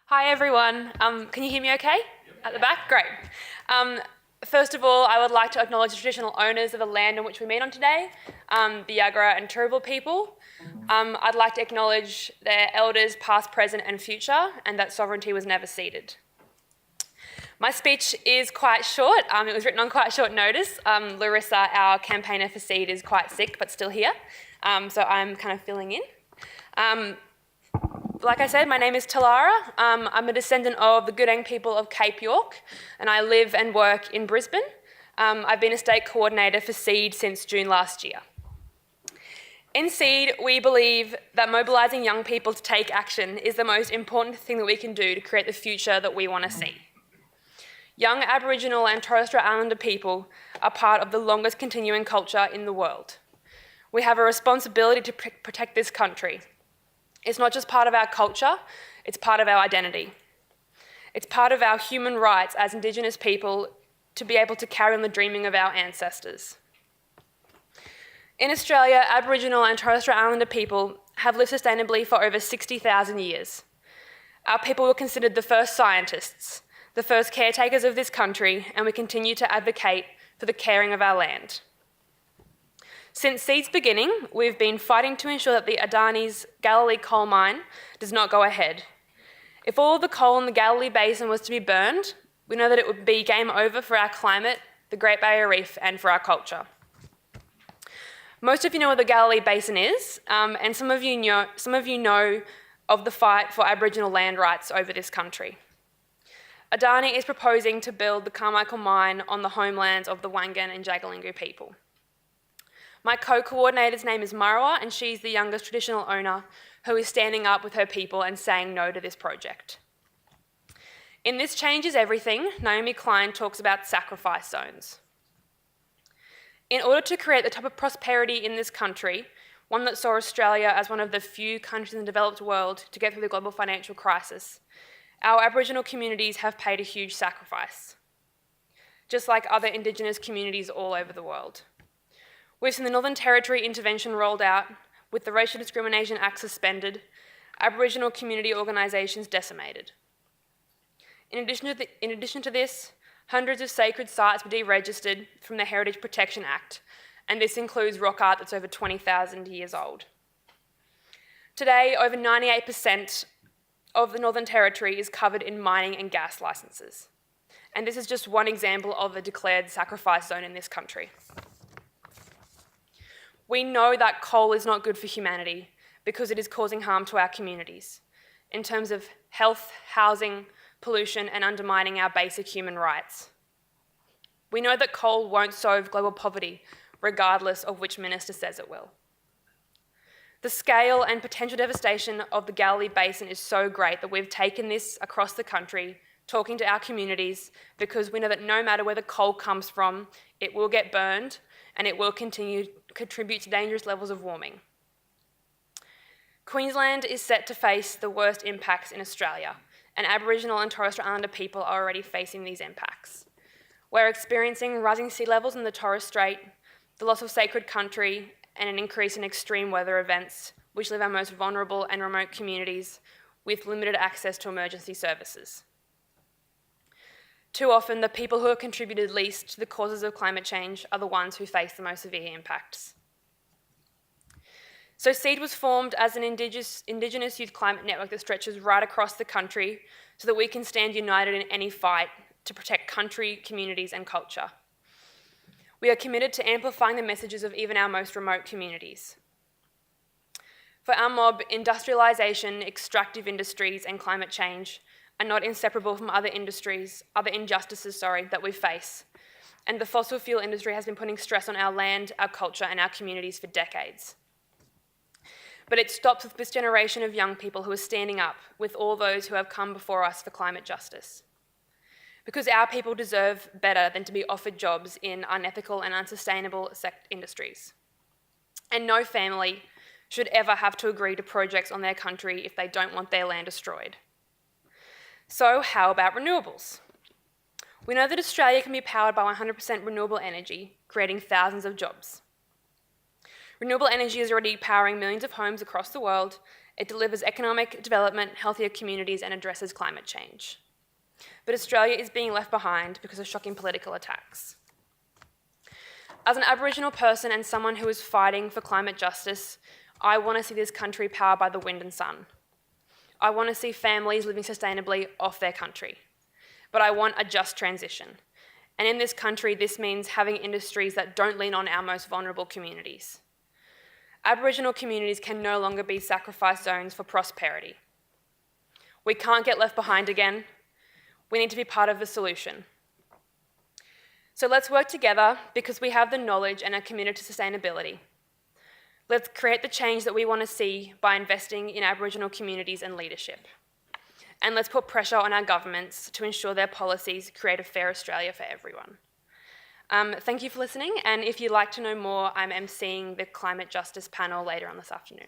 Hi everyone, can you hear me okay? At the back? Great. First of all, I would like to acknowledge the traditional owners of the land on which we meet on today, the Yagara and Turrbal people. I'd like to acknowledge their elders past, present and future, and that sovereignty was never ceded. My speech is quite short. It was written on quite short notice. Larissa, our campaigner for SEED, is quite sick but still here, so I'm kind of filling in. Like I said, my name is Tallara. I'm a descendant of the Goodang people of Cape York, and I live and work in Brisbane. I've been a state coordinator for SEED since June last year. In SEED, we believe that mobilising young people to take action is the most important thing that we can do to create the future that we want to see. Young Aboriginal and Torres Strait Islander people are part of the longest continuing culture in the world. We have a responsibility to protect this country. It's not just part of our culture, it's part of our identity. It's part of our human rights as Indigenous people to be able to carry on the dreaming of our ancestors. In Australia, Aboriginal and Torres Strait Islander people have lived sustainably for over 60,000 years. Our people were considered the first scientists, the first caretakers of this country, and we continue to advocate for the caring of our land. Since SEED's beginning, we've been fighting to ensure that the Adani's Galilee coal mine does not go ahead. If all of the coal in the Galilee Basin was to be burned, we know that it would be game over for our climate, the Great Barrier Reef, and for our culture. Most of you know what the Galilee Basin is, and some of you know of the fight for Aboriginal land rights over this country. Adani is proposing to build the Carmichael mine on the homelands of the Wangan and Jagalingou people. My co-coordinator's name is Marwa, and she's the youngest traditional owner who is standing up with her people and saying no to this project. In This Change Is Everything, Naomi Klein talks about sacrifice zones. In order to create the type of prosperity in this country, one that saw Australia as one of the few countries in the developed world to get through the global financial crisis, our Aboriginal communities have paid a huge sacrifice, just like other Indigenous communities all over the world. We've seen the Northern Territory intervention rolled out, with the Racial Discrimination Act suspended, Aboriginal community organisations decimated. In addition to this, hundreds of sacred sites were deregistered from the Heritage Protection Act, and this includes rock art that's over 20,000 years old. Today, over 98% of the Northern Territory is covered in mining and gas licences, and this is just one example of a declared sacrifice zone in this country. We know that coal is not good for humanity because it is causing harm to our communities in terms of health, housing, pollution, and undermining our basic human rights. We know that coal won't solve global poverty regardless of which minister says it will. The scale and potential devastation of the Galilee Basin is so great that we've taken this across the country, talking to our communities, because we know that no matter where the coal comes from, it will get burned and it will continue to contribute to dangerous levels of warming. Queensland is set to face the worst impacts in Australia, and Aboriginal and Torres Strait Islander people are already facing these impacts. We're experiencing rising sea levels in the Torres Strait, the loss of sacred country, and an increase in extreme weather events, which leave our most vulnerable and remote communities with limited access to emergency services. Too often, the people who have contributed least to the causes of climate change are the ones who face the most severe impacts. So SEED was formed as an Indigenous youth climate network that stretches right across the country so that we can stand united in any fight to protect country, communities, and culture. We are committed to amplifying the messages of even our most remote communities. For our mob, industrialisation, extractive industries, and climate change are not inseparable from other injustices that we face. And the fossil fuel industry has been putting stress on our land, our culture, and our communities for decades. But it stops with this generation of young people who are standing up with all those who have come before us for climate justice. Because our people deserve better than to be offered jobs in unethical and unsustainable industries. And no family should ever have to agree to projects on their country if they don't want their land destroyed. So how about renewables? We know that Australia can be powered by 100% renewable energy, creating thousands of jobs. Renewable energy is already powering millions of homes across the world, It delivers economic development, healthier communities, and addresses climate change. But Australia is being left behind because of shocking political attacks. As an Aboriginal person and someone who is fighting for climate justice, I want to see this country powered by the wind and sun. I want to see families living sustainably off their country. But I want a just transition. And in this country, this means having industries that don't lean on our most vulnerable communities. Aboriginal communities can no longer be sacrifice zones for prosperity. We can't get left behind again. We need to be part of the solution. So let's work together because we have the knowledge and are committed to sustainability. Let's create the change that we want to see by investing in Aboriginal communities and leadership. And let's put pressure on our governments to ensure their policies create a fair Australia for everyone. Thank you for listening, and if you'd like to know more, I'm emceeing the Climate Justice panel later on this afternoon.